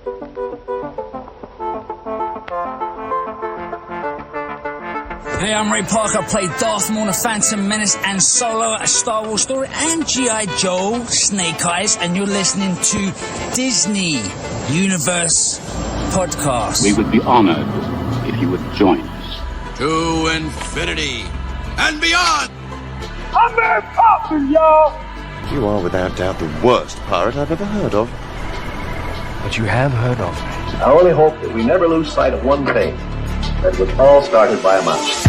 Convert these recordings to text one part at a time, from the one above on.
Hey, I'm Ray Parker. I played Darth Maul in The Phantom Menace and Solo, A Star Wars Story, and G.I. Joe, Snake Eyes, and you're listening to Disney Universe Podcast. We would be honored if you would join us. To infinity and beyond! I'm Mary Poppins, y'all! You are without doubt the worst pirate I've ever heard of. But you have heard of me. I only hope that we never lose sight of one thing. That was all started by a mouse.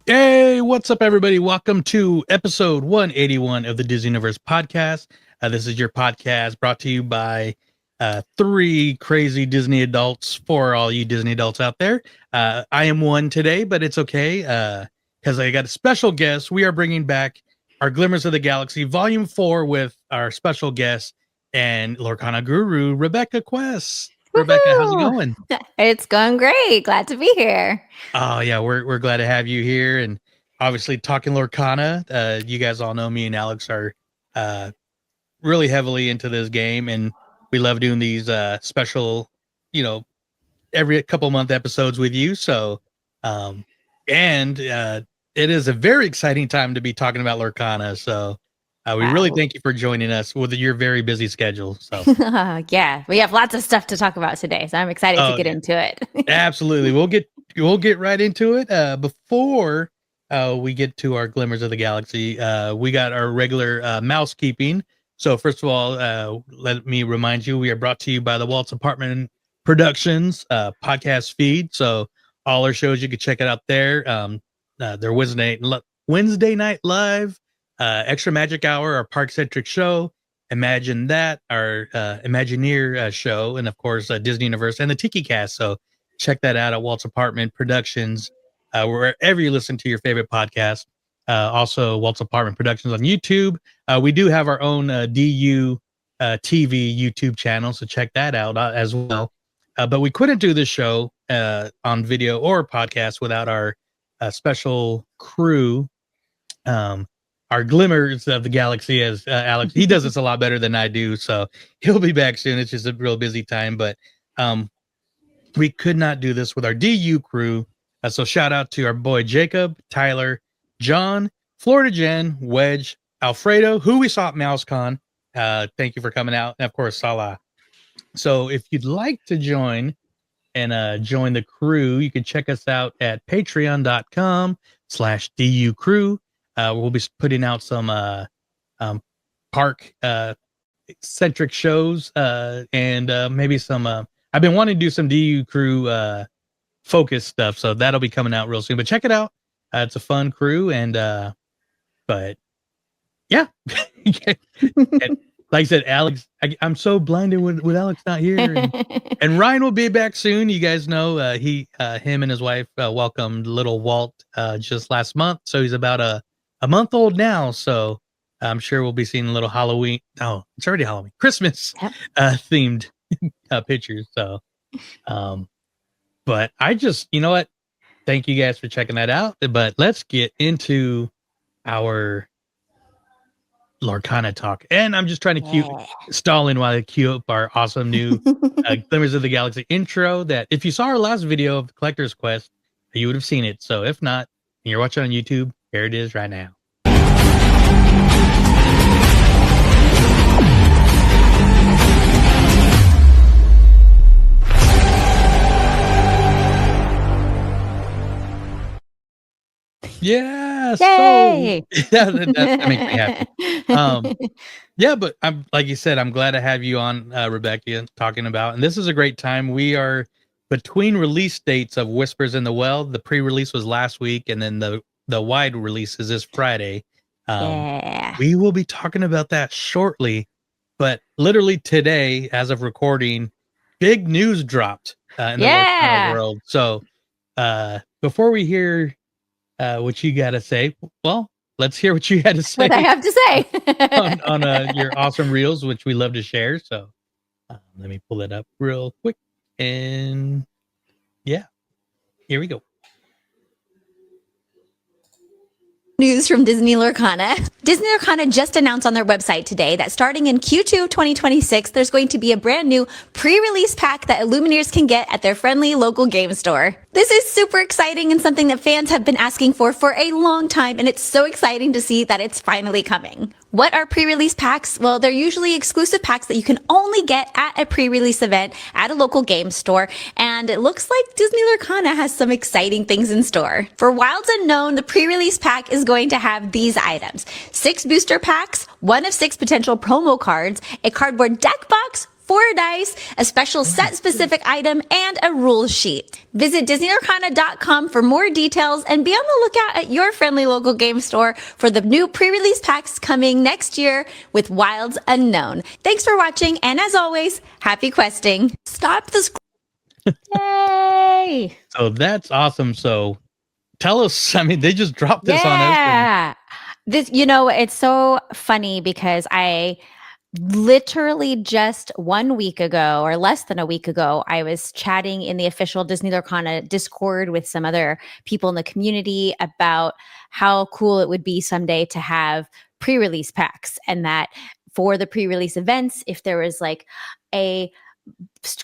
Hey, what's up, everybody? Welcome to episode 181 of the Disney Universe Podcast. This is your podcast brought to you by three crazy Disney adults for all you Disney adults out there. I am one today, but it's okay because I got a special guest. We are bringing back our Glimmers of the Galaxy Volume 4 with our special guest and Lorcana guru, Rebekah Quests. Rebekah, how's it going? It's going great. Glad to be here. Oh yeah, we're glad to have you here, and obviously talking Lorcana. You guys all know me and Alex are really heavily into this game, and we love doing these special, every couple month episodes with you. So, it is a very exciting time to be talking about Lorcana. So. We really thank you for joining us with your very busy schedule. So yeah, we have lots of stuff to talk about today, so I'm excited to get into it. Absolutely, we'll get right into it. Before we get to our Glimmers of the Galaxy, we got our regular mousekeeping. So first of all, let me remind you, we are brought to you by the Waltz Apartment Productions podcast feed. So all our shows, you can check it out there. They're Wednesday night live. Extra Magic Hour, our park-centric show, Imagine That, our Imagineer show, and of course Disney Universe and the Tiki Cast. So check that out at Waltz Apartment Productions, wherever you listen to your favorite podcast. Also Waltz Apartment Productions on YouTube. We do have our own DU TV YouTube channel, so check that out as well. But we couldn't do this show on video or podcast without our special crew. Our Glimmers of the Galaxy, as Alex, he does this a lot better than I do, so he'll be back soon. It's just a real busy time, but we could not do this with our DU crew. So shout out to our boy Jacob, Tyler, John, Florida Jen, Wedge, Alfredo, who we saw at MouseCon. Thank you for coming out, and of course Salah. So if you'd like to join the crew, you can check us out at patreon.com/DU crew. We'll be putting out some park centric shows and maybe some I've been wanting to do some DU crew focus stuff, so that'll be coming out real soon. But check it out. It's a fun crew, and but yeah. And like I said, Alex, I'm so blinded with Alex not here, and Ryan will be back soon. You guys know him and his wife welcomed little Walt just last month, so he's about a month old now, so I'm sure we'll be seeing a little Halloween. Oh, it's already Halloween, Christmas themed pictures. So, but I just, you know what? Thank you guys for checking that out. But let's get into our Lorcana talk. And I'm just trying to stalling while I queue up our awesome new Glimmers of the Galaxy intro. That if you saw our last video of the Collector's Quest, you would have seen it. So if not, and you're watching on YouTube, here it is right now. Yeah, Yay! So that makes me happy. Yeah, but I'm like you said, I'm glad to have you on, Rebekah, talking about. And this is a great time. We are between release dates of Whispers in the Well. The pre-release was last week, and then the wide release is this Friday. We will be talking about that shortly, but literally today, as of recording, big news dropped in the Lorcana world. So before we hear what you got to say, well, let's hear what you had to say. What I have to say on your awesome reels, which we love to share. So let me pull it up real quick. And yeah, here we go. News from Disney Lorcana. Disney Lorcana just announced on their website today that starting in Q2 2026, there's going to be a brand new pre-release pack that Illumineers can get at their friendly local game store. This is super exciting and something that fans have been asking for a long time, and it's so exciting to see that it's finally coming. What are pre-release packs? Well, they're usually exclusive packs that you can only get at a pre-release event at a local game store, and it looks like Disney Lorcana has some exciting things in store. For Wilds Unknown, the pre-release pack is going to have these items: 6 booster packs, 1 of 6 potential promo cards, a cardboard deck box, 4 dice, a special set-specific item, and a rules sheet. Visit DisneyLorcana.com for more details and be on the lookout at your friendly local game store for the new pre-release packs coming next year with Wilds Unknown. Thanks for watching, and as always, happy questing. Stop the Yay! So that's awesome. So tell us, I mean, they just dropped this on us. Yeah. This, it's so funny because I literally just 1 week ago or less than a week ago, I was chatting in the official Disney Lorcana Discord with some other people in the community about how cool it would be someday to have pre-release packs, and that for the pre-release events, if there was like a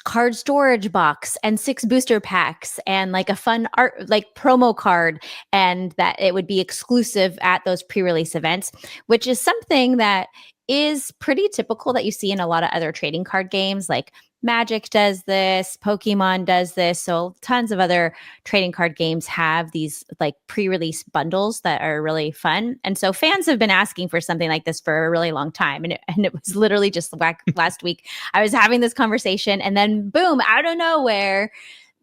card storage box and 6 booster packs and like a fun art like promo card, and that it would be exclusive at those pre-release events, which is something that is pretty typical that you see in a lot of other trading card games. Like Magic does this, Pokemon does this. So tons of other trading card games have these like pre-release bundles that are really fun. And so fans have been asking for something like this for a really long time. And it was literally just last week I was having this conversation, and then boom, out of nowhere,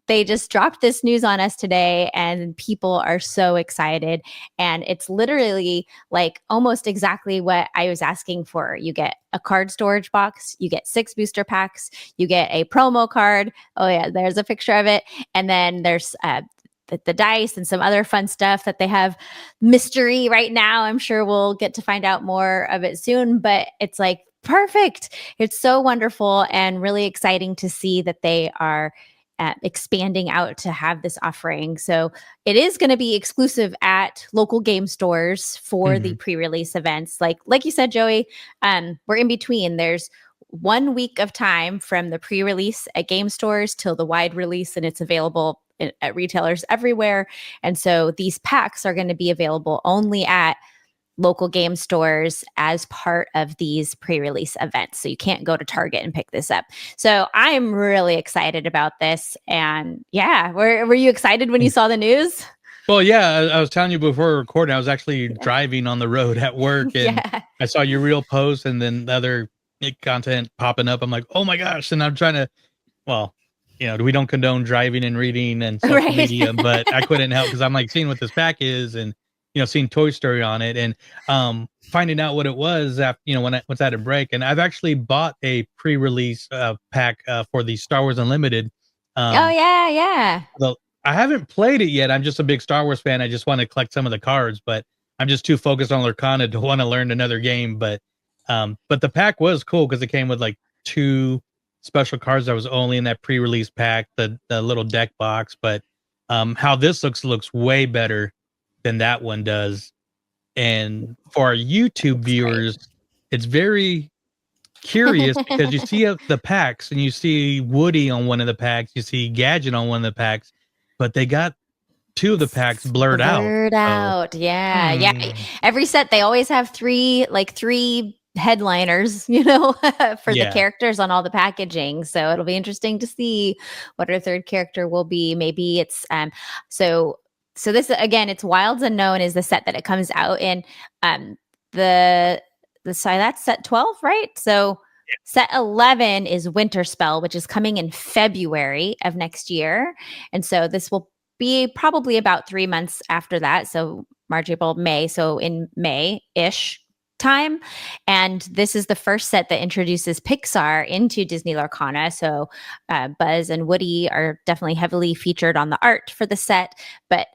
they just dropped this news on us today, and people are so excited. And it's literally like almost exactly what I was asking for. You get a card storage box, you get 6 booster packs, you get a promo card. Oh yeah, there's a picture of it. And then there's the dice and some other fun stuff that they have mystery right now. I'm sure we'll get to find out more of it soon, but it's like perfect. It's so wonderful and really exciting to see that they are expanding out to have this offering. So it is going to be exclusive at local game stores for the pre-release events. Like you said, Joey, we're in between. There's 1 week of time from the pre-release at game stores till the wide release, and it's available at retailers everywhere. And so these packs are going to be available only at local game stores as part of these pre-release events. So you can't go to Target and pick this up. So I'm really excited about this. And yeah, were you excited when you saw the news? Well, yeah, I was telling you before recording, I was actually driving on the road at work, and I saw your real post and then the other content popping up. I'm like, oh my gosh. And I'm trying to, well, we don't condone driving and reading and social media, but I couldn't help because I'm like seeing what this pack is, and seeing Toy Story on it, and finding out what it was after, once I had a break. And I've actually bought a pre-release pack for the Star Wars Unlimited. Yeah. I haven't played it yet. I'm just a big Star Wars fan. I just want to collect some of the cards, but I'm just too focused on Lorcana to want to learn another game. But the pack was cool because it came with like 2 special cards that was only in that pre-release pack, the little deck box. But how this looks way better than that one does. And for our YouTube viewers, it's very curious because you see the packs and you see Woody on one of the packs, you see Gadget on one of the packs, but they got 2 of the packs blurred out. Yeah. Every set they always have 3 headliners, for the characters on all the packaging. So it'll be interesting to see what our 3rd character will be. Maybe it's So this, again, it's Wilds Unknown is the set that it comes out in. So that's set 12, right? So set 11 is Winter Spell, which is coming in February of next year. And so this will be probably about 3 months after that. So March, April, May. So in May-ish, time. And this is the first set that introduces Pixar into Disney Lorcana. So Buzz and Woody are definitely heavily featured on the art for the set, but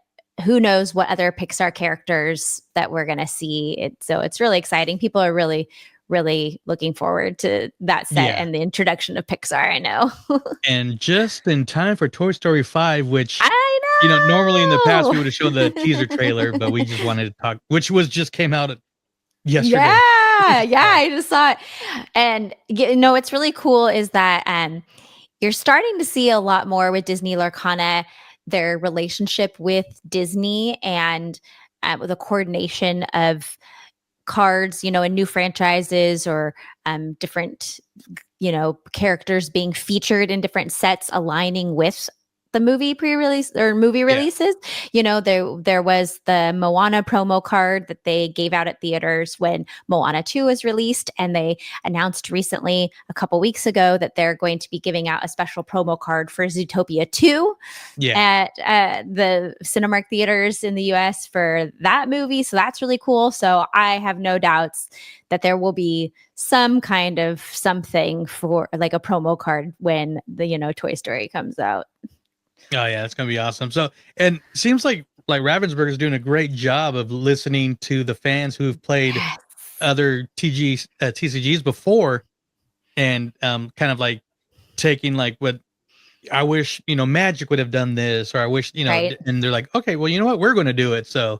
who knows what other Pixar characters that we're going to see. So it's really exciting. People are really, really looking forward to that set and the introduction of Pixar, I know. And just in time for Toy Story 5, which, I know. Normally in the past we would have shown the teaser trailer, but we just wanted to talk, which just came out yesterday. Yeah, I just saw it. And what's really cool is that you're starting to see a lot more with Disney Lorcana, their relationship with Disney and the coordination of cards, in new franchises or different, characters being featured in different sets aligning with the movie pre-release or movie releases. There was the Moana promo card that they gave out at theaters when Moana 2 was released, and they announced recently a couple weeks ago that they're going to be giving out a special promo card for Zootopia 2 at the Cinemark theaters in the US for that movie. So that's really cool. So I have no doubts that there will be some kind of something for like a promo card when the Toy Story comes out. Oh yeah, it's gonna be awesome. So, and seems like Ravensburger is doing a great job of listening to the fans who have played other TCGs before, and kind of like taking like what I wish Magic would have done this, or I wish Right. and they're like, okay, well, you know what, we're going to do it. So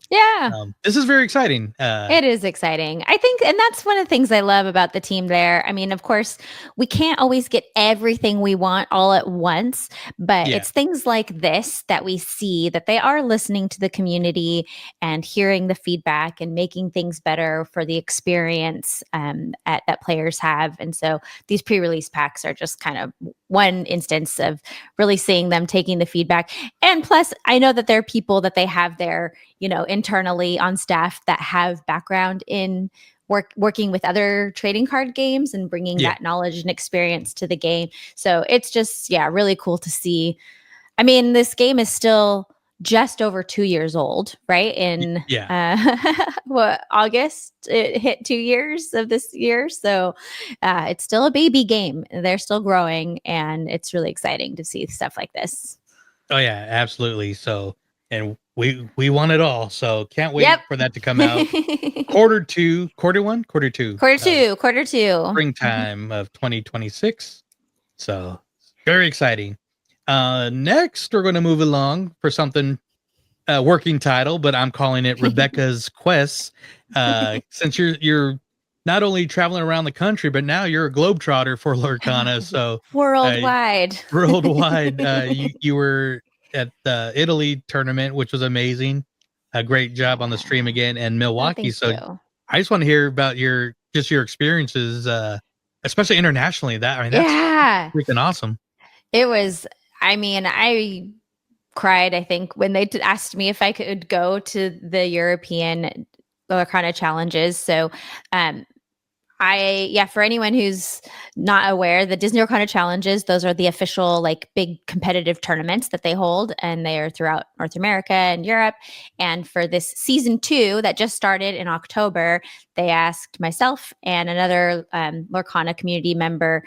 this is very exciting. It is exciting, I think, and that's one of the things I love about the team there. I mean, of course, we can't always get everything we want all at once, but it's things like this that we see that they are listening to the community and hearing the feedback and making things better for the experience that players have. And so these pre-release packs are just kind of one instance of really seeing them taking the feedback. And plus, I know that there are people that they have there, internally on staff that have background in working with other trading card games and bringing that knowledge and experience to the game. So it's just, really cool to see. I mean, this game is still just over 2 years old, right? In August, it hit 2 years of this year. So it's still a baby game. They're still growing, and it's really exciting to see stuff like this. Oh yeah, absolutely. So, and we want it all. So can't wait for that to come out. quarter two, springtime of 2026. So very exciting. Next, we're going to move along for something working title, but I'm calling it Rebekah's Quests. Since you're not only traveling around the country, but now you're a globetrotter for Lorcana. So worldwide. You were at the Italy tournament, which was amazing. A great job on the stream again, and Milwaukee. So I just want to hear about your experiences, especially internationally. That's freaking awesome. It was. I mean, I cried, I think, when they asked me if I could go to the European Lorcana challenges. So, for anyone who's not aware, the Disney Lorcana challenges, those are the official like big competitive tournaments that they hold, and they are throughout North America and Europe. And for this season 2 that just started in October, they asked myself and another Lorcana community member,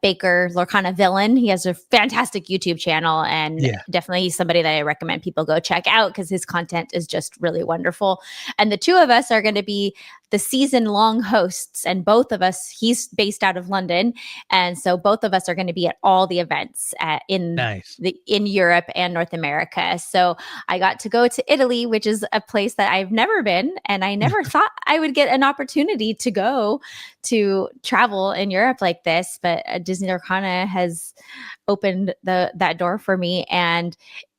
Baker, Lorcana Villain. He has a fantastic YouTube channel, and definitely he's somebody that I recommend people go check out because his content is just really wonderful. And the two of us are going to be the season-long hosts, and both of us, he's based out of London, and so both of us are going to be at all the events in Europe and North America. So I got to go to Italy, which is a place that I've never been, and I never thought I would get an opportunity to go to travel in Europe like this, but Disney Lorcana has opened that door for me, and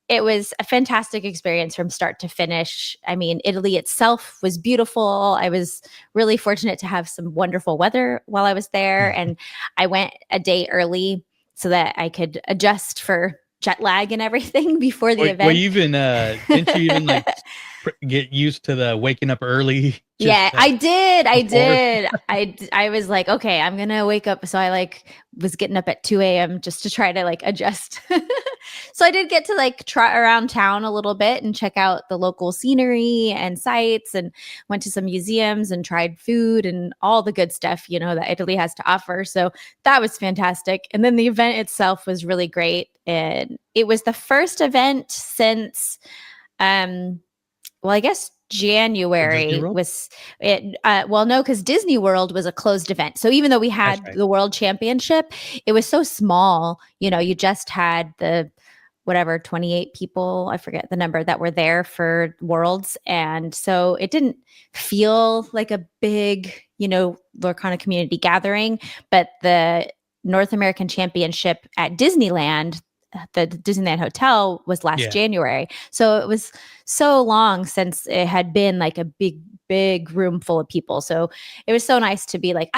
it was a fantastic experience from start to finish. I mean, Italy itself was beautiful. I was really fortunate to have some wonderful weather while I was there, and I went a day early so that I could adjust for jet lag and everything before the event. Well, didn't you even like get used to the waking up early? I did. I was like, okay, I'm going to wake up. So I was getting up at 2 a.m. just to try to adjust. So I did get to like trot around town a little bit and check out the local scenery and sites, and went to some museums and tried food and all the good stuff, you know, that Italy has to offer. So that was fantastic. And then the event itself was really great. And it was the first event since, well, I guess January was it. Well, no, because Disney World was a closed event. So even though we had the World Championship, it was so small. You know, you just had the whatever 28 people, I forget the number, that were there for Worlds, and so it didn't feel like a big, you know, Lorcana community gathering. But the North American Championship at Disneyland, the Disneyland Hotel, was last January. So it was so long since it had been like a big room full of people. So it was so nice to be like,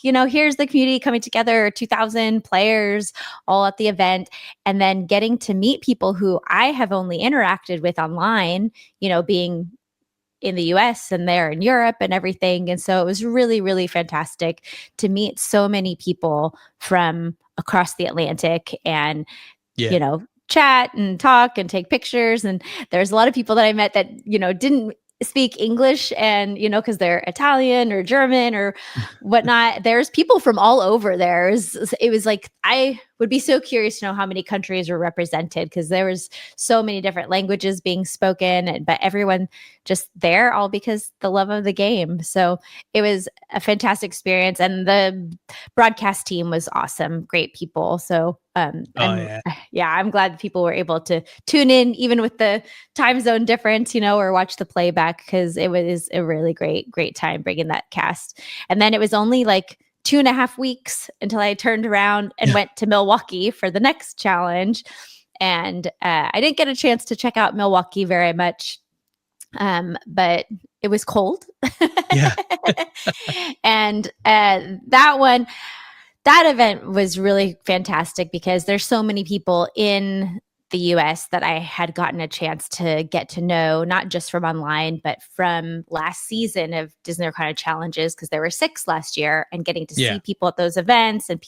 you know, here's the community coming together, 2,000 players all at the event. And then getting to meet people who I have only interacted with online, you know, being in the US and there in Europe and everything. And so it was really, really fantastic to meet so many people from across the Atlantic and you know, chat and talk and take pictures. And there's a lot of people that I met that, you know, didn't speak English, and, you know, because they're Italian or German or whatnot. There's people from all over there. It was like, I would be so curious to know how many countries were represented, because there was so many different languages being spoken, but everyone just there all because the love of the game. So it was a fantastic experience, and the broadcast team was awesome, great people. So I'm glad that people were able to tune in even with the time zone difference, you know, or watch the playback, because it was a really great time bringing that cast. And then it was only like 2.5 weeks until I turned around and went to Milwaukee for the next challenge. And I didn't get a chance to check out Milwaukee very much, but it was cold. And that event was really fantastic because there's so many people in the US that I had gotten a chance to get to know, not just from online, but from last season of Disney Lorcana challenges, because there were 6 last year, and getting to see people at those events and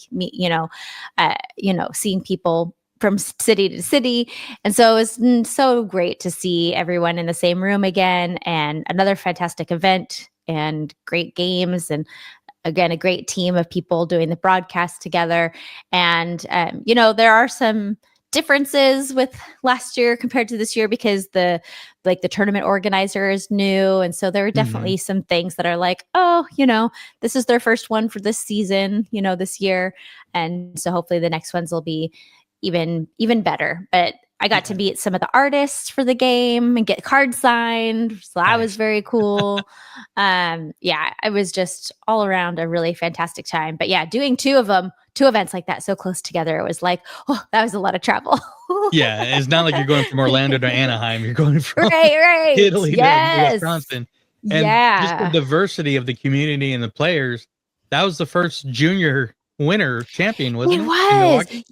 seeing people from city to city. And so it was so great to see everyone in the same room again, and another fantastic event and great games, and again, a great team of people doing the broadcast together. And, you know, there are some differences with last year compared to this year, because the tournament organizer is new. And so there are definitely some things that are like, oh, you know, this is their first one for this season, you know, this year. And so hopefully the next ones will be even better. But I got to meet some of the artists for the game and get cards signed. So that was very cool. It was just all around a really fantastic time. But yeah, doing 2 events like that so close together, it was like, oh, that was a lot of travel. It's not like you're going from Orlando to Anaheim. You're going from right. Italy to Wisconsin. And just the diversity of the community and the players. That was the first junior winner champion, wasn't it?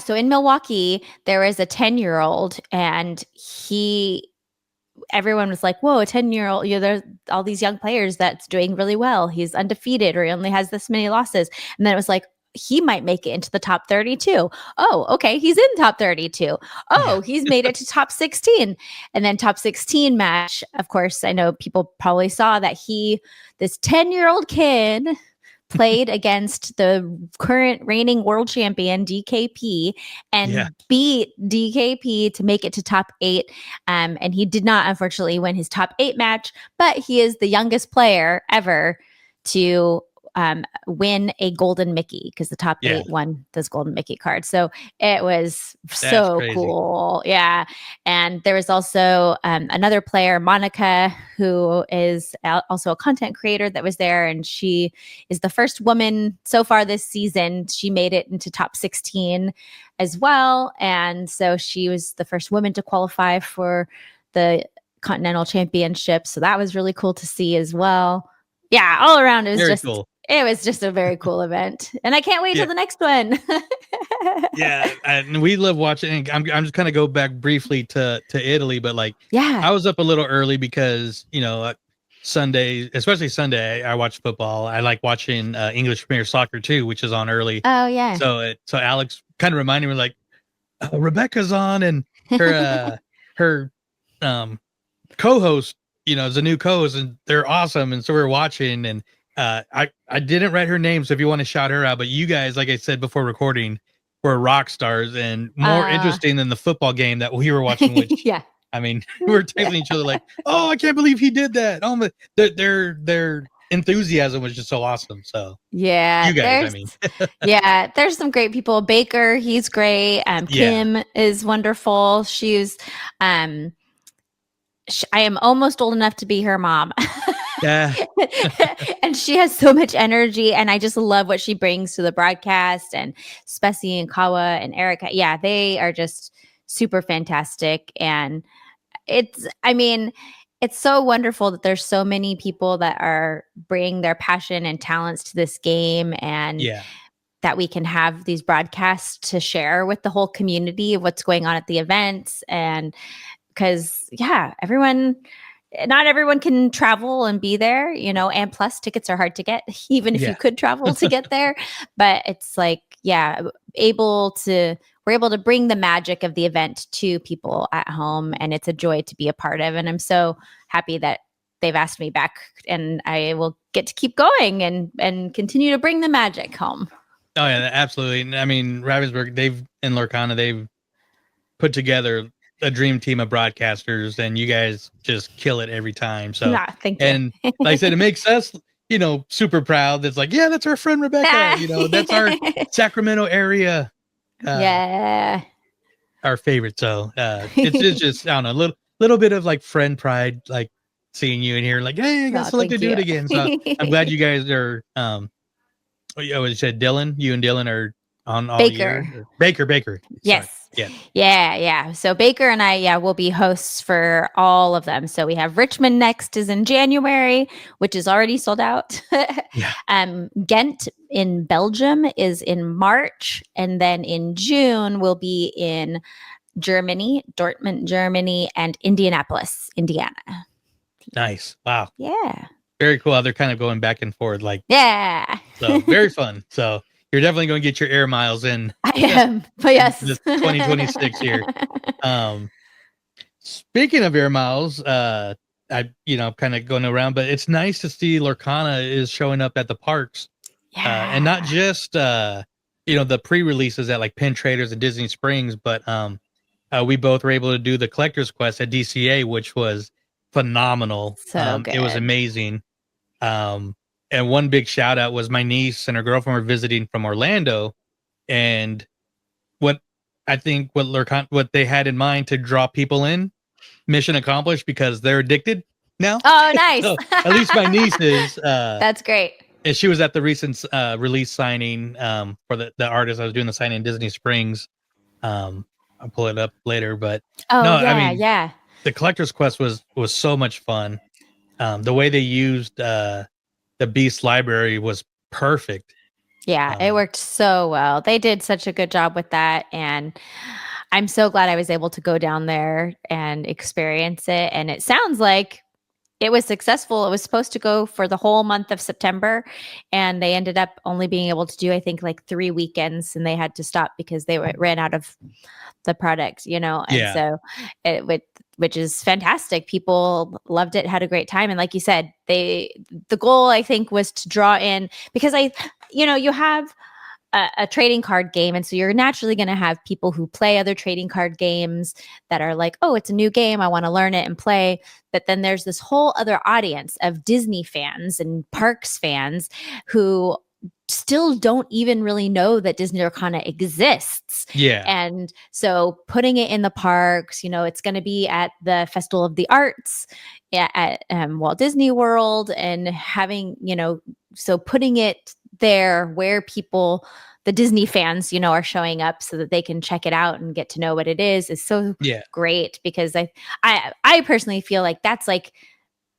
So in Milwaukee, there was a 10-year-old, and everyone was like, whoa, a 10-year-old, you know, there's all these young players that's doing really well. He's undefeated, or he only has this many losses. And then it was like, he might make it into the top 32. Oh, okay. He's in top 32. Oh, he's made it to top 16. And then top 16 match, of course, I know people probably saw that this 10-year-old kid played against the current reigning world champion DKP and beat DKP to make it to top 8. And he did not, unfortunately, win his top 8 match, but he is the youngest player ever to win a golden Mickey, because the top 8 won this golden Mickey card. So it was so cool. Yeah. And there was also another player, Monica, who is also a content creator, that was there. And she is the first woman so far this season. She made it into top 16 as well. And so she was the first woman to qualify for the Continental Championship. So that was really cool to see as well. Yeah, all around it was very cool. It was just a very cool event, and I can't wait till the next one. And we love watching. I'm just kind of go back briefly to Italy, but I was up a little early because, you know, Sunday, especially Sunday, I watch football. I like watching English Premier Soccer too, which is on early. Oh yeah. So Alex kind of reminded me, like, Rebecca's on, and her co-host, is a new co-host, and they're awesome. And so we're watching, and I didn't write her name, so if you want to shout her out, but you guys, like I said before recording, were rock stars and more interesting than the football game that we were watching. Which yeah. I mean, we were texting each other like, "Oh, I can't believe he did that!" Oh, my, their enthusiasm was just so awesome. So yeah, you guys, I mean, yeah, there's some great people. Baker, he's great. Kim is wonderful. She's, I am almost old enough to be her mom. Yeah. And she has so much energy, and I just love what she brings to the broadcast. And Spessy and Kawa and Erica, yeah, they are just super fantastic. And it's so wonderful that there's so many people that are bringing their passion and talents to this game, and that we can have these broadcasts to share with the whole community of what's going on at the events. And because not everyone can travel and be there, and plus tickets are hard to get, even if you could travel to get there. But it's like, we're able to bring the magic of the event to people at home, and it's a joy to be a part of. And I'm so happy that they've asked me back, and I will get to keep going and continue to bring the magic home. Oh yeah, absolutely. I mean, Ravensburg, and Lorcana, they've put together a dream team of broadcasters, and you guys just kill it every time. So thank you. And like I said, it makes us, super proud. That's like, that's our friend Rebecca. That's our Sacramento area. Our favorite. So it's just, I don't know, little bit of like friend pride, like seeing you in here, like, hey, I got selected to do it again. So I'm glad you guys are. You said Dylan. You and Dylan are on all year. Baker. Yes. Sorry. Yeah. So Baker and I, will be hosts for all of them. So we have Richmond next is in January, which is already sold out. Ghent in Belgium is in March. And then in June, we'll be in Germany, Dortmund, Germany, and Indianapolis, Indiana. Nice. Wow. Yeah. Very cool. They're kind of going back and forth. So very fun. So you're definitely going to get your air miles in. I am, but yes. This 2026 here. Speaking of air miles, I kind of going around, but it's nice to see Lorcana is showing up at the parks, and not just the pre-releases at like Penn Traders and Disney Springs, but we both were able to do the Collector's Quest at DCA, which was phenomenal. So good. It was amazing. And one big shout out was my niece and her girlfriend were visiting from Orlando, and what they had in mind to draw people in, mission accomplished, because they're addicted now. Oh, nice. So, at least my niece is. That's great. And she was at the recent release signing for the artist. I was doing the signing in Disney Springs. I'll pull it up later, but the Collector's Quest was so much fun. The way they used the Beast Library was perfect. Yeah, it worked so well. They did such a good job with that, and I'm so glad I was able to go down there and experience it. And it sounds like it was successful. It was supposed to go for the whole month of September, and they ended up only being able to do, I think, like 3 weekends, and they had to stop because they ran out of the product, And so which is fantastic. People loved it, had a great time. And like you said, the goal, I think, was to draw in, because you have a trading card game. And so you're naturally going to have people who play other trading card games that are like, oh, it's a new game, I want to learn it and play. But then there's this whole other audience of Disney fans and parks fans who still don't even really know that Disney Lorcana exists. Yeah. And so putting it in the parks, it's going to be at the Festival of the Arts at Walt Disney World, and having, so putting it there where people, the Disney fans, are showing up so that they can check it out and get to know what it is so great, because I personally feel like that's like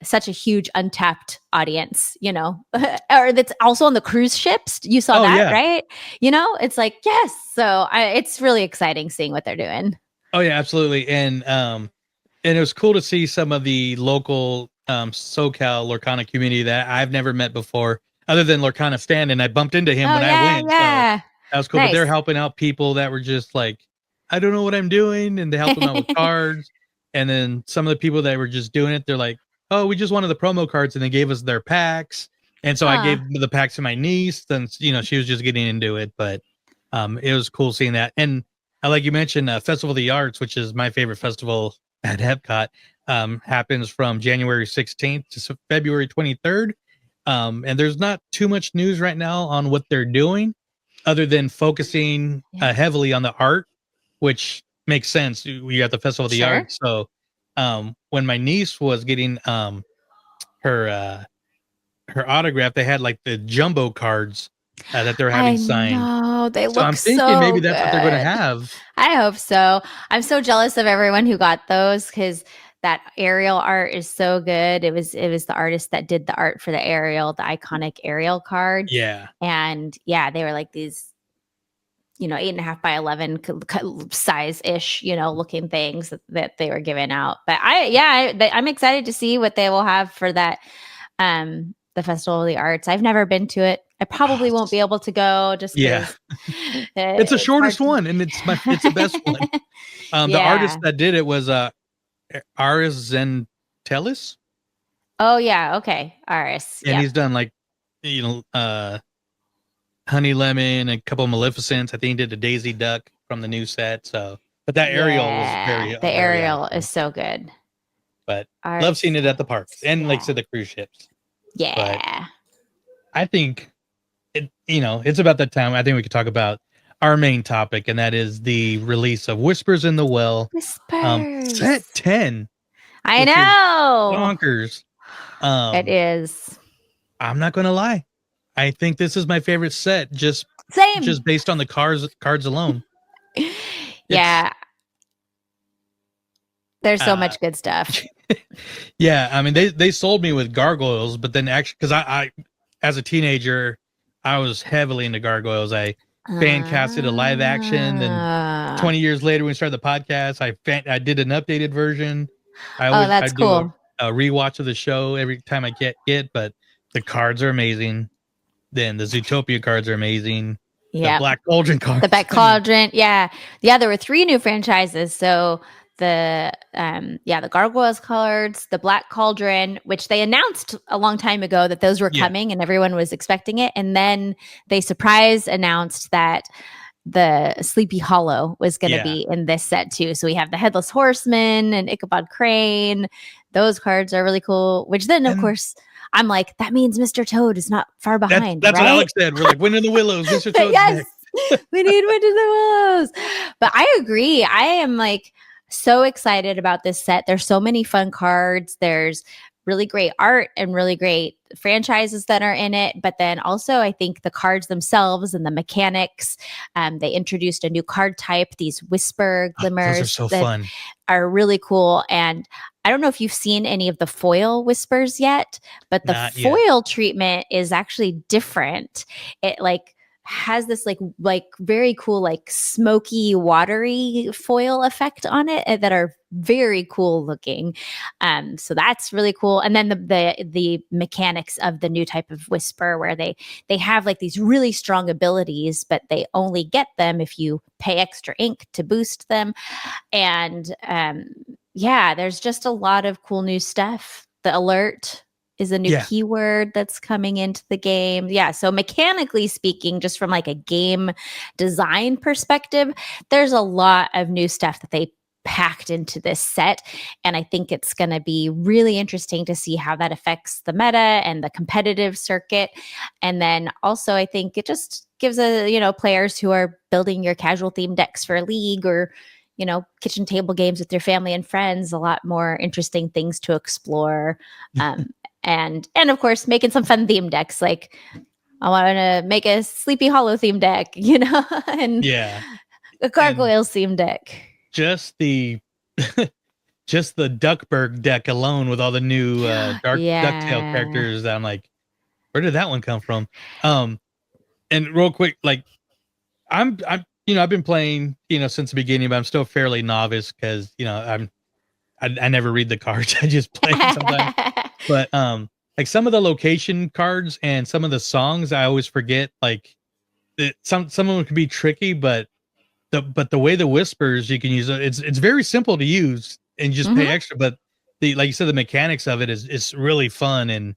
such a huge untapped audience, or that's also on the cruise ships. You saw that, right? It's like, yes. So it's really exciting seeing what they're doing. Oh yeah, absolutely. And it was cool to see some of the local SoCal Lorcana community that I've never met before, other than Lorcana Stan, and I bumped into him when I went. Yeah. So that was cool. Nice. But they're helping out people that were just like, I don't know what I'm doing, and they help them out with cards. And then some of the people that were just doing it, they're like, oh, we just wanted the promo cards, and they gave us their packs. And so I gave the packs to my niece, and she was just getting into it. But it was cool seeing that. And like you mentioned, Festival of the Arts, which is my favorite festival at Epcot, happens from January 16th to February 23rd. And there's not too much news right now on what they're doing, other than focusing heavily on the art, which makes sense. We got the Festival of the Arts. So when my niece was getting her autograph, they had like the jumbo cards that they're having signed. No, they look so I'm thinking maybe that's what they're going to have. I hope so. I'm so jealous of everyone who got those, because that Ariel art is so good. It was the artist that did the art for the Ariel, the iconic Ariel card. Yeah. And they were like these, 8.5 by 11 size ish, looking things that they were giving out. But I'm excited to see what they will have for that, the Festival of the Arts. I've never been to it. I probably won't be able to go just because it's the shortest one, and it's the best one. The artist that did it was Aris Zentelis. Oh yeah, okay. Aris. And he's done like Honey Lemon, a couple of Maleficents. I think he did a Daisy Duck from the new set. So, but that Ariel was the Ariel is so good. But love seeing it at the parks and like I said, the cruise ships. Yeah. But I think it's about that time. I think we could talk about our main topic, and that is the release of Whispers in the Well. Whispers. Set 10. I know. Bonkers. It is. I'm not going to lie. I think this is my favorite set, just based on the cards alone. Yeah. There's so much good stuff. Yeah, I mean they sold me with Gargoyles, but then actually, because I as a teenager, I was heavily into Gargoyles. I fan casted a live action, and 20 years later, when we started the podcast, I did an updated version. That's cool. A rewatch of the show every time I get it, but the cards are amazing. Then the Zootopia cards are amazing. Yeah, the Black Cauldron cards. The Black Cauldron, yeah. There were 3 new franchises. So the Gargoyles cards, the Black Cauldron, which they announced a long time ago that those were coming, and everyone was expecting it, and then they surprise announced that the Sleepy Hollow was going to be in this set too. So we have the Headless Horseman and Ichabod Crane. Those cards are really cool. Which then, of course, I'm like, that means Mr. Toad is not far behind. That's right? what Alex said. We're like, Wind in the Willows, Mr. Toad's yes, we need Wind in the Willows. But I agree. I am like so excited about this set. There's so many fun cards. There's really great art and really great franchises that are in it. But then also, I think the cards themselves and the mechanics. They introduced a new card type, these Whisper Glimmers. Those are so fun. Are really cool. And I don't know if you've seen any of the foil Whispers yet, but the foil treatment is actually different. It like has this like very cool, like smoky, watery foil effect on it that are very cool looking. So that's really cool. And then the mechanics of the new type of Whisper, where they have like these really strong abilities, but they only get them if you pay extra ink to boost them. And there's just a lot of cool new stuff. The alert is a new keyword that's coming into the game. Yeah. So mechanically speaking, just from like a game design perspective, there's a lot of new stuff that they packed into this set. And I think it's going to be really interesting to see how that affects the meta and the competitive circuit. And then also, I think it just gives players who are building your casual theme decks for a league or kitchen table games with your family and friends, a lot more interesting things to explore. And of course, making some fun theme decks. Like I want to make a Sleepy Hollow theme deck, and a Gargoyles theme deck. Just the Duckburg deck alone with all the new DuckTale characters. I'm like, where did that one come from? And real quick, like I've been playing, since the beginning, but I'm still fairly novice because, I never read the cards. I just play sometimes. But like some of the location cards and some of the songs, I always forget. Like some of them can be tricky, but the way the whispers you can use it's very simple to use and just pay extra, but the like you said, the mechanics of it is really fun, and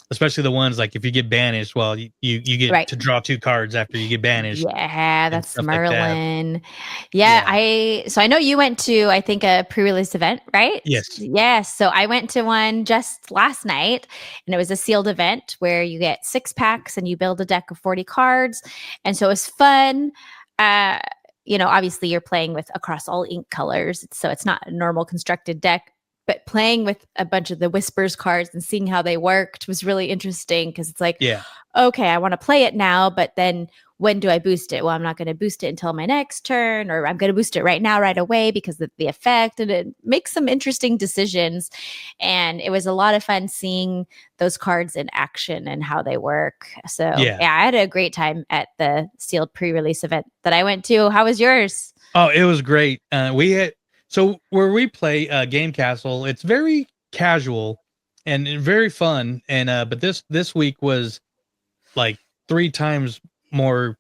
especially the ones like if you get banished, well you get Right. to draw 2 cards after you get banished Yeah, and that's stuff like that. Merlin. Yeah, so I know you went to, I think, a pre-release event, right? Yes. Yes. So I went to one just last night, and it was a sealed event where you get 6 packs and you build a deck of 40 cards. And so it was fun. Uh, obviously you're playing with across all ink colors, so it's not a normal constructed deck. But playing with a bunch of the Whispers cards and seeing how they worked was really interesting, because it's like, okay, I want to play it now, but then when do I boost it? Well, I'm not going to boost it until my next turn, or I'm going to boost it right now, right away, because of the effect. And it makes some interesting decisions. And it was a lot of fun seeing those cards in action and how they work. So yeah, I had a great time at the sealed pre-release event that I went to. How was yours? Oh, it was great. We had So where we play Game Castle, it's very casual and very fun. And but this week was like 3 times more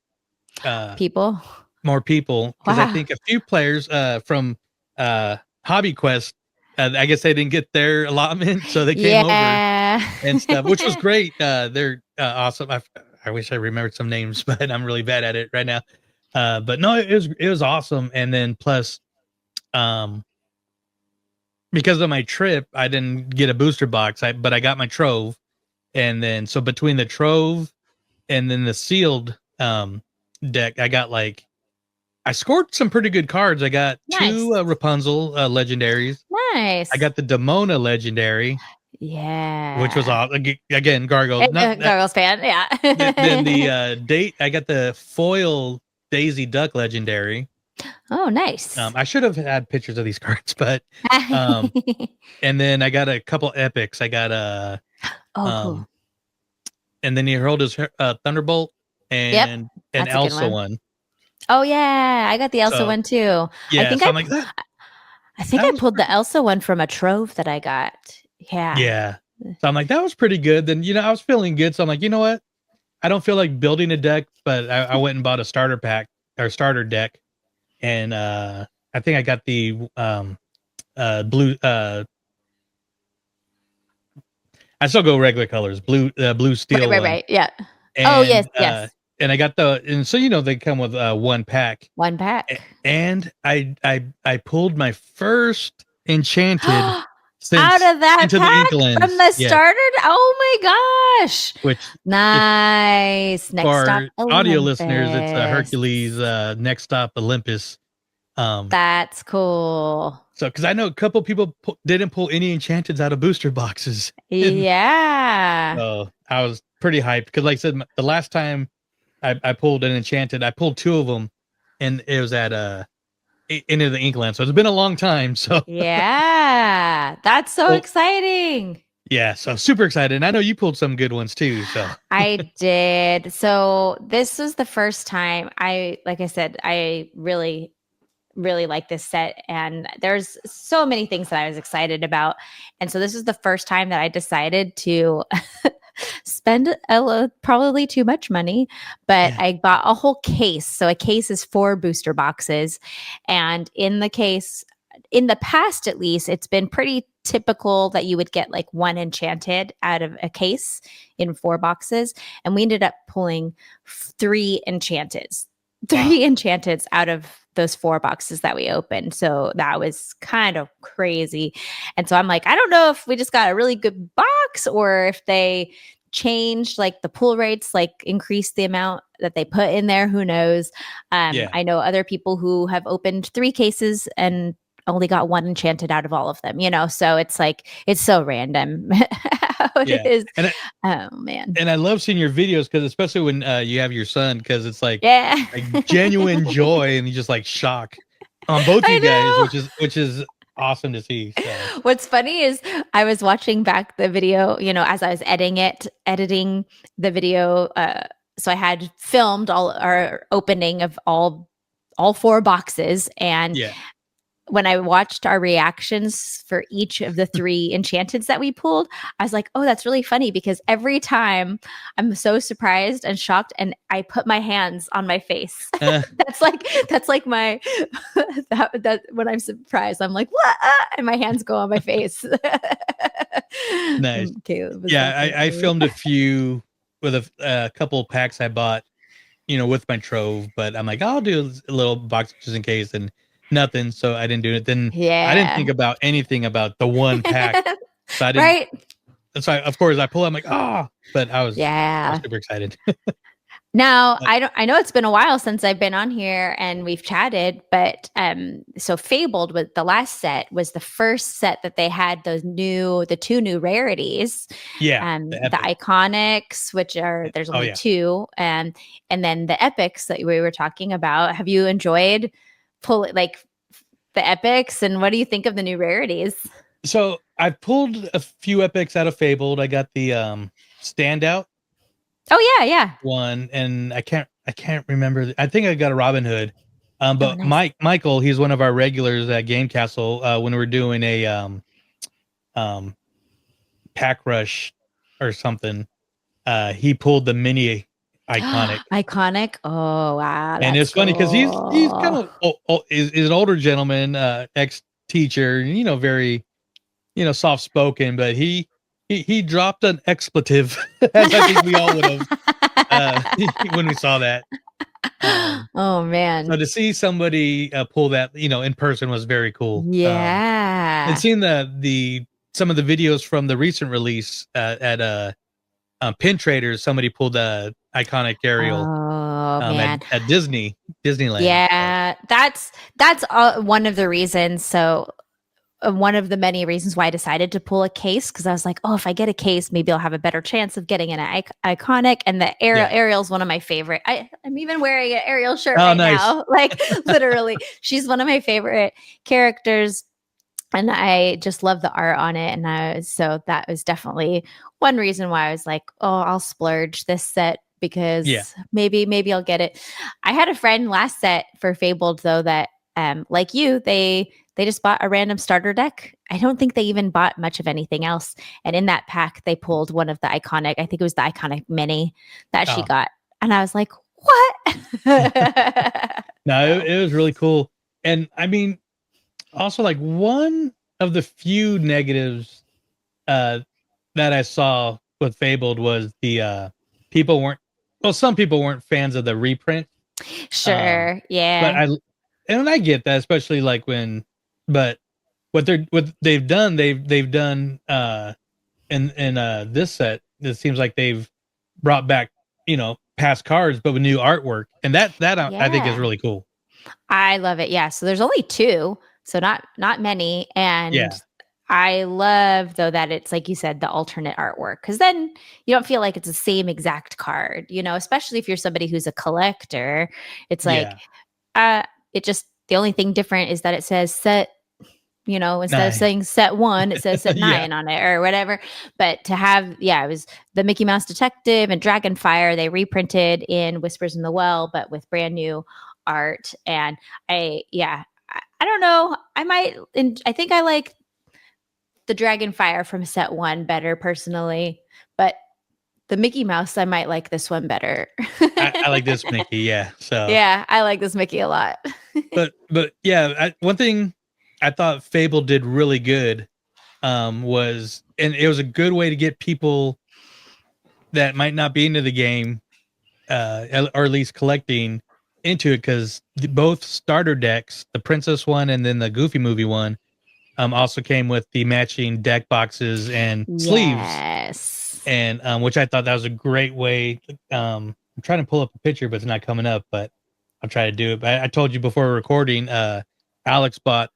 people. Because I think a few players from Hobby Quest, I guess they didn't get their allotment, so they came over and stuff, which was great. They're awesome. I wish I remembered some names, but I'm really bad at it right now. But no, it was awesome. And then plus, because of my trip, I didn't get a booster box, but I got my trove. And then, so between the trove and then the sealed deck, I scored some pretty good cards. I got 2 Rapunzel legendaries. Nice. I got the Demona legendary. Yeah. Which was awesome. Again, Gargoyle. Gargoyle's fan, yeah. then the date, I got the foil Daisy Duck legendary. Oh, nice. I should have had pictures of these cards, but and then I got a couple epics. I got cool. And then he hurled his Thunderbolt and an Elsa one. Oh yeah, I got the Elsa one too. Yeah, I think I pulled the Elsa one from a trove that I got. Yeah. Yeah. So I'm like, that was pretty good. Then I was feeling good. So I'm like, you know what? I don't feel like building a deck, but I went and bought a starter pack or starter deck. And I think I got the blue. I still go regular colors, blue steel. Right. Yeah. And, yes. And I got and so they come with 1 pack. 1 pack. And I pulled my first enchanted out of that pack from the starter. Oh my gosh! Which nice. Next for stop, audio listeners, it's Hercules. Next stop, Olympus. That's cool. So, because I know a couple people didn't pull any enchanteds out of booster boxes. Yeah. So I was pretty hyped because, like I said, the last time I pulled an enchanted, I pulled 2 of them, and it was at Into the Inkland. So it's been a long time. So yeah, that's so exciting. Yeah, so super excited. And I know you pulled some good ones too. So I did. So this was the first time like I said, I really like this set, and there's so many things that I was excited about. And so this is the first time that I decided to spend probably too much money, but I bought a whole case. So a case is 4 booster boxes. And in the case, in the past, at least, it's been pretty typical that you would get like 1 enchanted out of a case in 4 boxes. And we ended up pulling 3 enchanteds. 3 enchanteds out of those 4 boxes that we opened. So that was kind of crazy. And so I'm like, I don't know if we just got a really good box or if they changed like the pull rates, like increased the amount that they put in there. Who knows? I know other people who have opened 3 cases and only got 1 enchanted out of all of them, so it's like, it's so random how it is. And oh man. And I love seeing your videos, because especially when you have your son, because it's like, like genuine joy and just like shock on both you guys, which is awesome to see. So. What's funny is I was watching back the video, as I was editing the video. So I had filmed all our opening of all 4 boxes, and when I watched our reactions for each of the 3 enchanteds that we pulled, I was like, oh, that's really funny because every time I'm so surprised and shocked and I put my hands on my face. That's like my, that when I'm surprised, I'm like, what? And my hands go on my face. Nice. Caleb Yeah, I filmed a few with a couple packs I bought, with my trove, but I'm like, I'll do a little box just in case, and nothing. So I didn't do it. Then I didn't think about anything about the one pack. So I didn't. Right. So of course I pull. I'm like, but I was super excited. Now, I know it's been a while since I've been on here and we've chatted, but so Fabled with the last set was the first set that they had the 2 new rarities. Yeah. The iconics, which are there's only 2, and then the epics that we were talking about. Have you enjoyed the epics, and what do you think of the new rarities? So I pulled a few epics out of Fabled. I got the standout. Oh yeah. One, and I can't remember. I think I got a Robin Hood. But nice. Michael, he's one of our regulars at Game Castle. When we're doing a pack rush or something, he pulled the mini iconic. Iconic. Oh wow! And it's funny because he's kind of is an older gentleman, ex teacher, very soft spoken, but he dropped an expletive, as I think we all would have when we saw that. Oh man! So to see somebody pull that, in person was very cool. Yeah, and seeing some of the videos from the recent release at Pin Traders, somebody pulled the iconic Ariel. Oh man! At Disneyland. Yeah, that's one of the reasons. So. One of the many reasons why I decided to pull a case, because I was like, oh, if I get a case, maybe I'll have a better chance of getting an iconic. And the Ariel's one of my favorite. I'm even wearing an Ariel shirt now. Like literally, she's one of my favorite characters. And I just love the art on it. And so that was definitely one reason why I was like, oh, I'll splurge this set because maybe I'll get it. I had a friend last set for Fabled though that like you, they just bought a random starter deck. I don't think they even bought much of anything else. And in that pack, they pulled one of the iconic, I think it was the iconic mini that she got. And I was like, what? No, it was really cool. And I mean, also like one of the few negatives that I saw with Fabled was the some people weren't fans of the reprint. Sure. Yeah. But I get that, especially like but what they've done in this set, it seems like they've brought back, past cards, but with new artwork. And that I think is really cool. I love it. Yeah. So there's only 2, so not many. And I love though that it's like you said, the alternate artwork, because then you don't feel like it's the same exact card, especially if you're somebody who's a collector. It's like it just the only thing different is that it says set, instead of saying set 1, it says set 9 on it or whatever. But to have, it was the Mickey Mouse Detective and Dragonfire. They reprinted in Whispers in the Well, but with brand new art. And I don't know. I think I like the Dragonfire from set 1 better personally, but the Mickey Mouse, I might like this one better. I like this Mickey. Yeah. So yeah, I like this Mickey a lot. but one thing I thought Fable did really good was, and it was a good way to get people that might not be into the game or at least collecting into it, because both starter decks, the Princess one and then the Goofy Movie one, also came with the matching deck boxes and sleeves. And which I thought that was a great way. I'm trying to pull up a picture, but it's not coming up, but I'll try to do it. But I told you before recording, Alex bought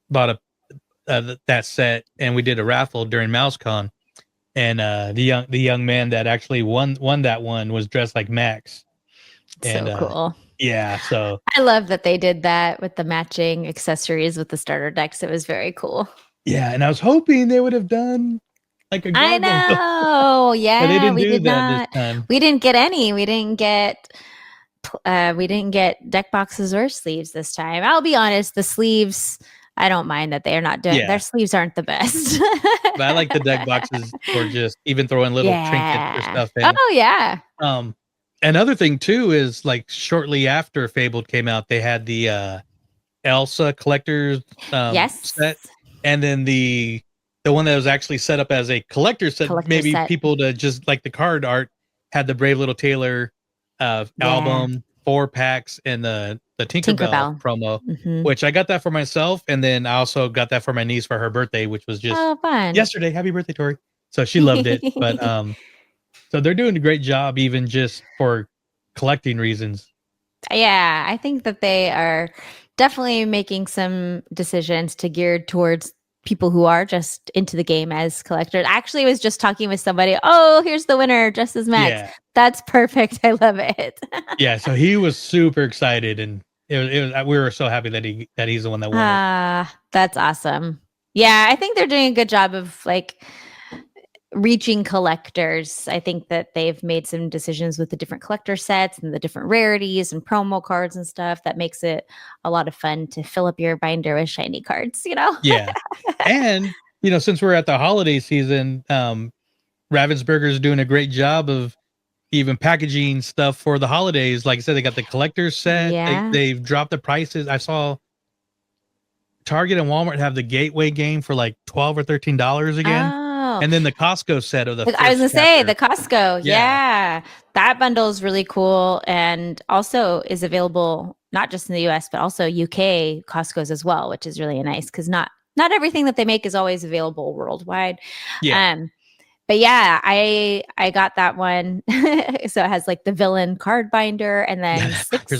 that set, and we did a raffle during MouseCon, and the young man that actually won that one was dressed like Max. And, so cool. Yeah, so I love that they did that with the matching accessories with the starter decks. It was very cool. Yeah, and I was hoping they would have done like a I know. Yeah, they didn't we do did that not. this time. We didn't get any. We didn't get deck boxes or sleeves this time. I'll be honest, the sleeves I don't mind that they're not doing their sleeves aren't the best. But I like the deck boxes for just even throwing little trinkets or Yeah. stuff in. Oh yeah. Another thing too is like shortly after Fabled came out, they had the Elsa collector's Yes. set, and then the one that was actually set up as a collector's set. Collector Maybe set. people to just like the card art had the Brave Little Tailor album, 4 packs, and the Tinkerbell promo, which I got that for myself, and then I also got that for my niece for her birthday, which was just fun. yesterday. Happy birthday, Tori! So she loved it, but so they're doing a great job, even just for collecting reasons. Yeah, I think that they are definitely making some decisions to geared towards people who are just into the game as collectors. Actually, I was just talking with somebody. Oh, here's the winner, just as Max. Yeah. That's perfect. I love it. Yeah, so he was super excited, and it was we were so happy that he's the one that won it. That's awesome. Yeah, I think they're doing a good job of like reaching collectors. I think that they've made some decisions with the different collector sets and the different rarities and promo cards and stuff that makes it a lot of fun to fill up your binder with shiny cards, you know? Yeah. And, since we're at the holiday season, Ravensburger's doing a great job of even packaging stuff for the holidays. Like I said, they got the collector's set. Yeah. They've dropped the prices. I saw Target and Walmart have the Gateway game for like $12 or $13 again. Oh. And then the Costco set of the I was gonna say the chapter. Costco. Yeah. That bundle is really cool and also is available not just in the US, but also UK Costco's as well, which is really nice because not everything that they make is always available worldwide. Yeah. But yeah, I got that one. So it has like the villain card binder and then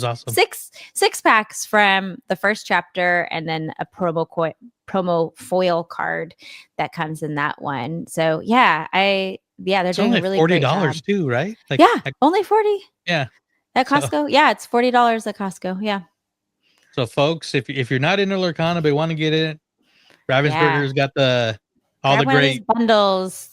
awesome. six packs from the first chapter and then a promo foil card that comes in that one. So yeah, they're doing a really great job. $40 too, right? Like, only 40. Yeah. At Costco. Yeah, it's $40 at Costco. Yeah. So folks, if you're not into Lorcana but want to get it, Ravensburger's got all the great bundles.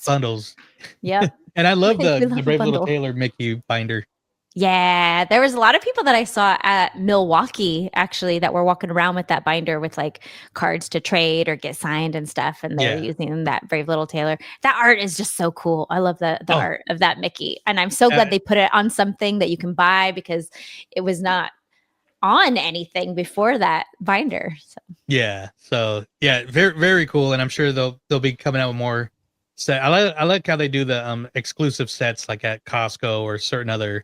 Yep. And I love the Brave Little Tailor Mickey binder. Yeah, there was a lot of people that I saw at Milwaukee actually that were walking around with that binder with like cards to trade or get signed and stuff, and they were using that Brave Little Tailor. That art is just so cool. I love the art of that Mickey, and I'm so glad they put it on something that you can buy because it was not on anything before that binder. So very very cool, and I'm sure they'll be coming out with more set. I like how they do the exclusive sets like at Costco or certain other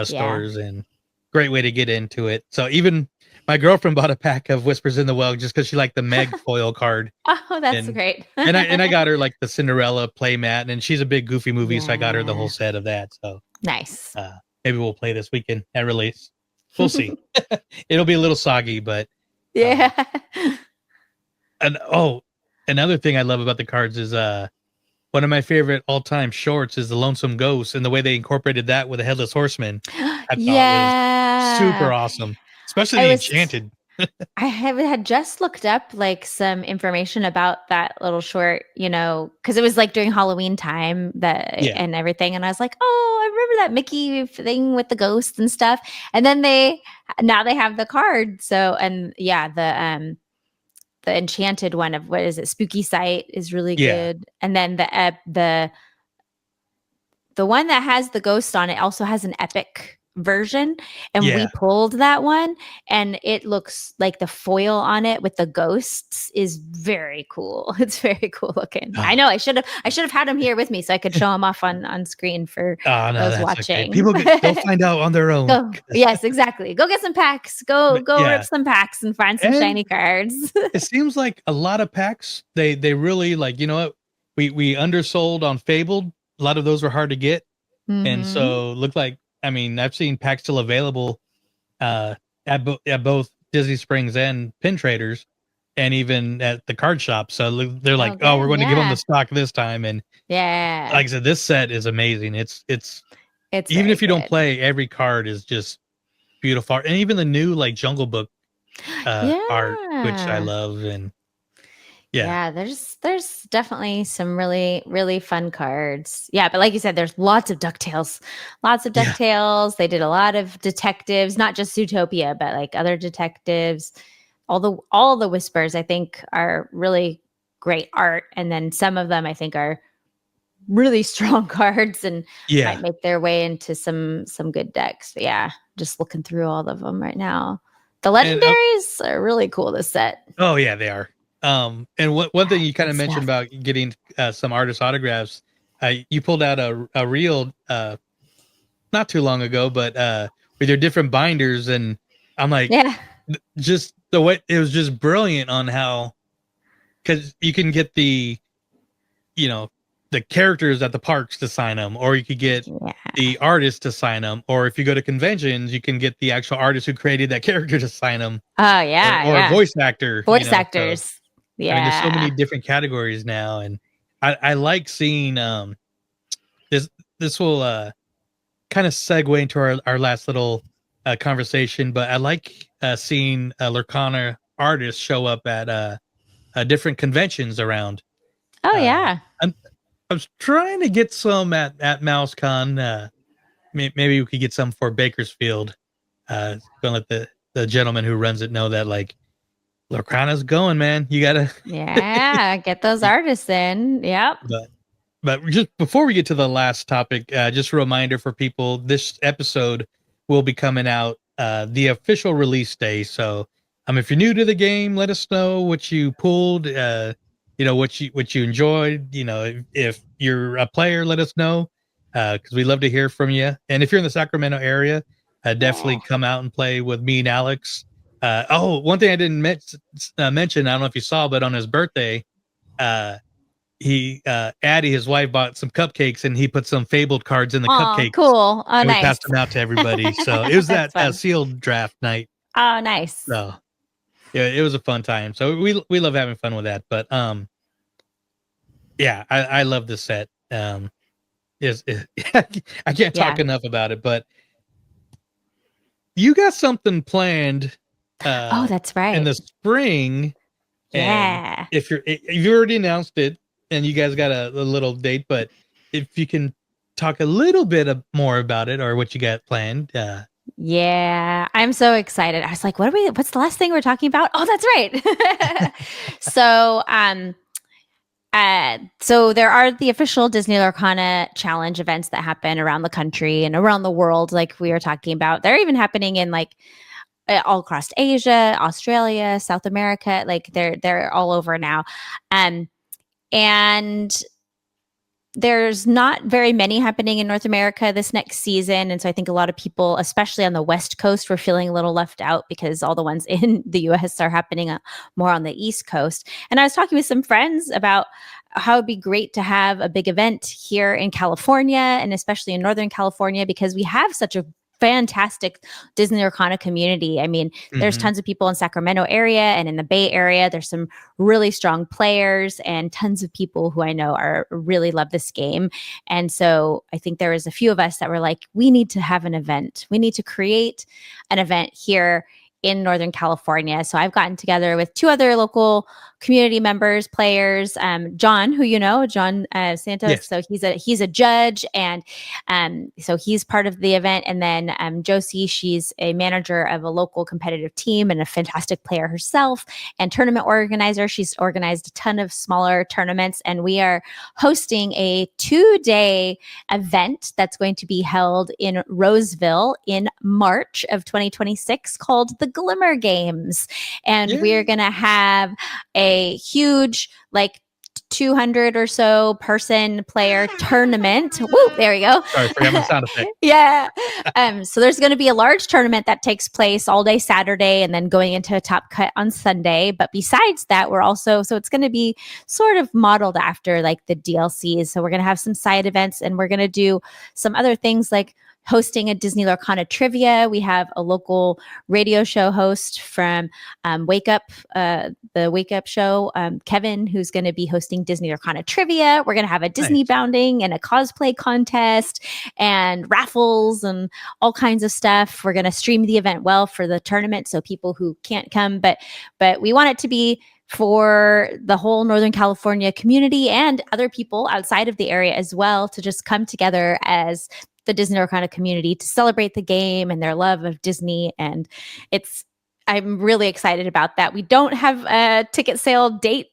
stores, and great way to get into it. So even my girlfriend bought a pack of Whispers in the Well just because she liked the Meg foil card. Oh, that's great. and I got her like the Cinderella play mat, and she's a big Goofy movie, so I got her the whole set of that. So nice. Maybe we'll play this weekend at release. We'll see. It'll be a little soggy, but yeah. And another thing I love about the cards is one of my favorite all-time shorts is the Lonesome Ghost, and the way they incorporated that with a Headless Horseman. I thought was super awesome, especially the Enchanted. I had just looked up like some information about that little short, because it was like during Halloween time and everything. And I was like, oh, I remember that Mickey thing with the ghosts and stuff. And then now they have the card. So, and the Enchanted one of what is it? Spooky Sight is really good. And then the one that has the ghost on it also has an epic version, and we pulled that one, and it looks like the foil on it with the ghosts is very cool. It's very cool looking. I know I should have had him here with me so I could show him off on screen for those watching. Okay. They'll find out on their own. Yes, exactly. Go get some packs. Go rip some packs and find some shiny cards. It seems like a lot of packs they really like. You know what? We undersold on Fabled. A lot of those were hard to get, and so looked like. I mean, I've seen packs still available at both Disney Springs and Pin Traders, and even at the card shop. So they're like, "Oh, we're going to give them the stock this time." And like I said, this set is amazing. It's even if you don't play, every card is just beautiful, and even the new like Jungle Book art, which I love. And there's definitely some really, really fun cards. Yeah, but like you said, there's lots of DuckTales. They did a lot of detectives, not just Zootopia, but like other detectives. all the whispers I think are really great art, and then some of them I think are really strong cards and Yeah. might make their way into some good decks. But yeah, just looking through all of them right now. The And legendaries are really cool this set. oh yeah, they are. And one thing you kind of Good mentioned stuff. about getting some artist autographs, you pulled out a reel not too long ago, but with your different binders, and I'm like, Yeah. just the way it was just brilliant on how, because you can get the, you know, the characters at the parks to sign them, or you could get Yeah. the artist to sign them, or if you go to conventions, you can get the actual artist who created that character to sign them, Oh or, yeah, or a yeah. voice actor, Voice So actors. I mean, there's so Yeah. many different categories now, and I like seeing this. This will kind of segue into our last little conversation, but I like seeing Lorcana artists show up at different conventions around. Oh Uh, yeah. I was trying to get some at MouseCon. Maybe we could get some for Bakersfield. Gonna let the gentleman who runs it know that like Lorcana's going, man. You gotta. Yeah. Get those artists in. Yep. But just before we get to the last topic, just a reminder for people: this episode will be coming out the official release day. So, if you're new to the game, let us know what you pulled. What you enjoyed. If you're a player, let us know because we love to hear from you. And if you're in the Sacramento area, definitely come out and play with me and Alex. One thing I didn't mention, I don't know if you saw, but on his birthday, Addie, his wife, bought some cupcakes and he put some fabled cards in the Oh, cupcakes cool. Oh, and we nice. passed them out to everybody. So it was That's that fun. sealed draft night. Oh, nice. So yeah, it was a fun time. So we love having fun with that. But yeah, I love this set. I can't talk enough about it. But you got something planned. Oh, that's right. In the spring. Yeah. And if you already announced it and you guys got a little date, but if you can talk a little bit more about it or what you got planned. Yeah, I'm so excited. I was like, what's the last thing we're talking about? Oh, that's right. So there are the official Disney Lorcana challenge events that happen around the country and around the world, like we were talking about. They're even happening in like all across Asia, Australia, South America. Like they're all over now. And there's not very many happening in North America this next season. And so I think a lot of people, especially on the West Coast, were feeling a little left out because all the ones in the US are happening more on the East Coast. And I was talking with some friends about how it'd be great to have a big event here in California and especially in Northern California because we have such a fantastic Disney Lorcana community. I mean, there's tons of people in Sacramento area and in the Bay Area. There's some really strong players and tons of people who I know really love this game. And so I think there was a few of us that were like, we need to have an event. We need to create an event here in Northern California. So I've gotten together with two other local community members, players, John, who you know, John Santos. Yes. So he's a judge, and so he's part of the event. And then Josie, she's a manager of a local competitive team and a fantastic player herself, and tournament organizer. She's organized a ton of smaller tournaments, and we are hosting a 2-day event that's going to be held in Roseville in March of 2026 called the Glimmer Games. And we're going to have a huge, like 200 or so person player tournament. Woo, there we go. Sorry for having a sound effect. Yeah. So there's going to be a large tournament that takes place all day Saturday and then going into a top cut on Sunday. But besides that, so it's going to be sort of modeled after like the DLCs. So we're going to have some side events and we're going to do some other things like hosting a Disney Lorcana trivia. We have a local radio show host from Wake Up, the Wake Up show, Kevin, who's going to be hosting Disney Lorcana trivia. We're going to have a Disney bounding and a cosplay contest and raffles and all kinds of stuff. We're going to stream the event well for the tournament, so people who can't come, but we want it to be for the whole Northern California community and other people outside of the area as well to just come together as the Disney Lorcana community to celebrate the game and their love of Disney. And I'm really excited about that. We don't have a ticket sale date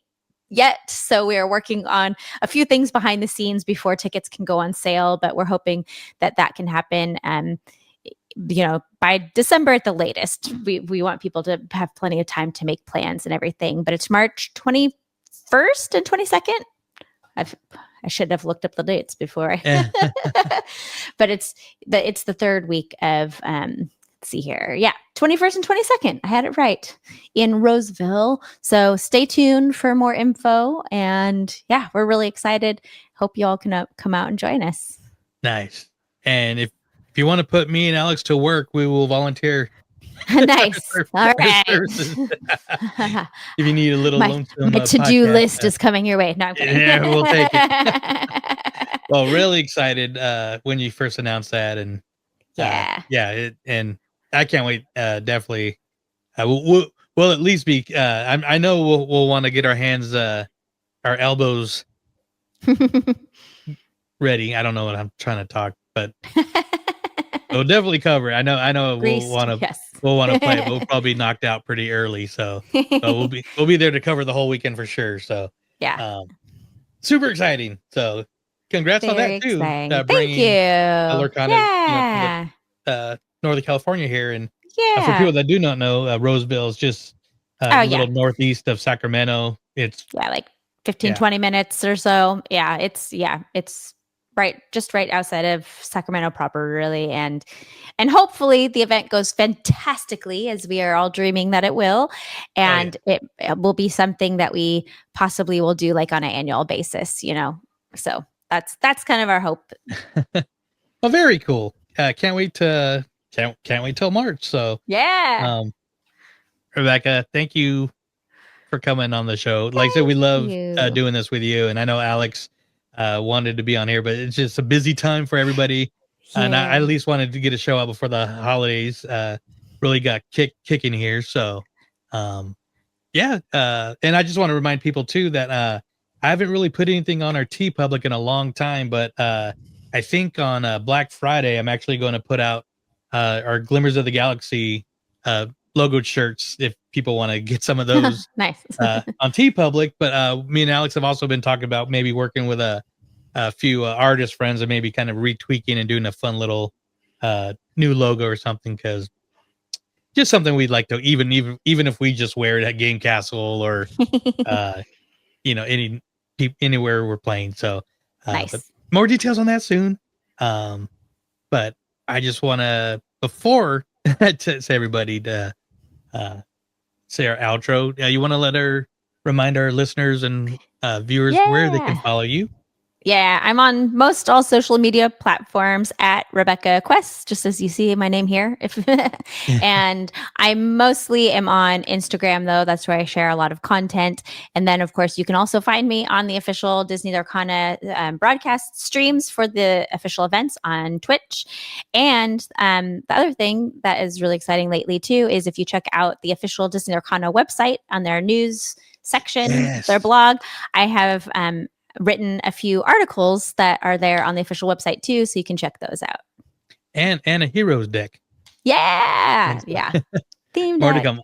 yet, so we are working on a few things behind the scenes before tickets can go on sale, but we're hoping that can happen by December at the latest. We want people to have plenty of time to make plans and everything, but it's March 21st and 22nd. I should have looked up the dates before. But it's the third week of let's see here. Yeah, 21st and 22nd. I had it right, in Roseville. So stay tuned for more info. And yeah, we're really excited. Hope you all can come out and join us. Nice. And if you want to put me and Alex to work, we will volunteer. Nice. All right. If you need a little lonesome, my to-do list is coming your way. No, I'm kidding. Yeah, we'll take it. Well, really excited when you first announced that, and and I can't wait. Definitely, we'll at least be. I know we'll want to get our hands, our elbows ready. I don't know what I'm trying to talk, but we'll definitely cover it. I know Greased, we'll want to. yes. We'll want to play, but we'll probably be knocked out pretty early. So we'll be there to cover the whole weekend for sure. So yeah, super exciting. So congrats on that too. Thank Bringing you. Lorcana, Northern California here, and for people that do not know, Roseville is just a little northeast of Sacramento. It's like 15-20 minutes or so. It's just right outside of Sacramento proper, really, and hopefully the event goes fantastically, as we are all dreaming that it will, and it will be something that we possibly will do like on an annual basis, so that's kind of our hope. Well, very cool. Can't wait till March. So Rebekah, thank you for coming on the show. Like I said, we love doing this with you, and I know Alex wanted to be on here, but it's just a busy time for everybody. And I at least wanted to get a show out before the holidays really got kicking here. So, and I just want to remind people too that I haven't really put anything on our TeePublic in a long time, but I think on Black Friday, I'm actually going to put out our Glimmers of the Galaxy logoed shirts if people want to get some of those. Nice. On TeePublic. But me and Alex have also been talking about maybe working with a few artist friends and maybe kind of retweaking and doing a fun little new logo or something, because just something we'd like to even if we just wear it at Game Castle or anywhere we're playing. So nice. But more details on that soon. But I just want to, before to say everybody to say our outro. You want to remind our listeners and viewers where they can follow you? Yeah, I'm on most all social media platforms at Rebekah Quests, just as you see my name here. And I mostly am on Instagram, though. That's where I share a lot of content. And then, of course, you can also find me on the official Disney Lorcana broadcast streams for the official events on Twitch. And the other thing that is really exciting lately, too, is if you check out the official Disney Lorcana website on their news section, their blog, I have written a few articles that are there on the official website too, so you can check those out. And a heroes deck. Yeah. Theme more deck. to come.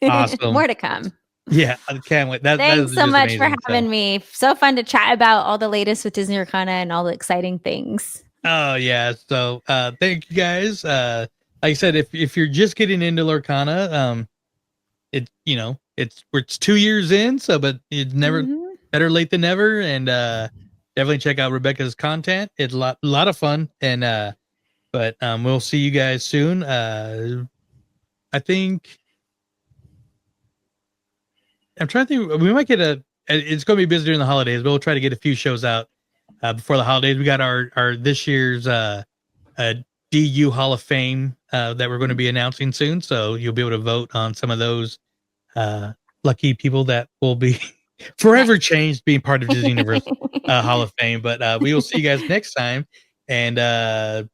Awesome. More to come. Yeah, I can't wait. Thanks so much for having me. So fun to chat about all the latest with Disney Lorcana and all the exciting things. Oh yeah. So thank you guys. Like I said, if you're just getting into Lorcana, it's 2 years in, so but it's never better late than never, and definitely check out Rebekah's content. It's a lot of fun, and but we'll see you guys soon. I think I'm trying to think. We might get it's going to be busy during the holidays, but we'll try to get a few shows out before the holidays. We got our this year's DU Hall of Fame that we're going to be announcing soon, so you'll be able to vote on some of those lucky people that will be forever changed being part of Disney Universe Hall of Fame. But we will see you guys next time. And as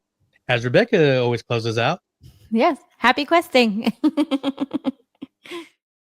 Rebekah always closes out, yes, happy questing.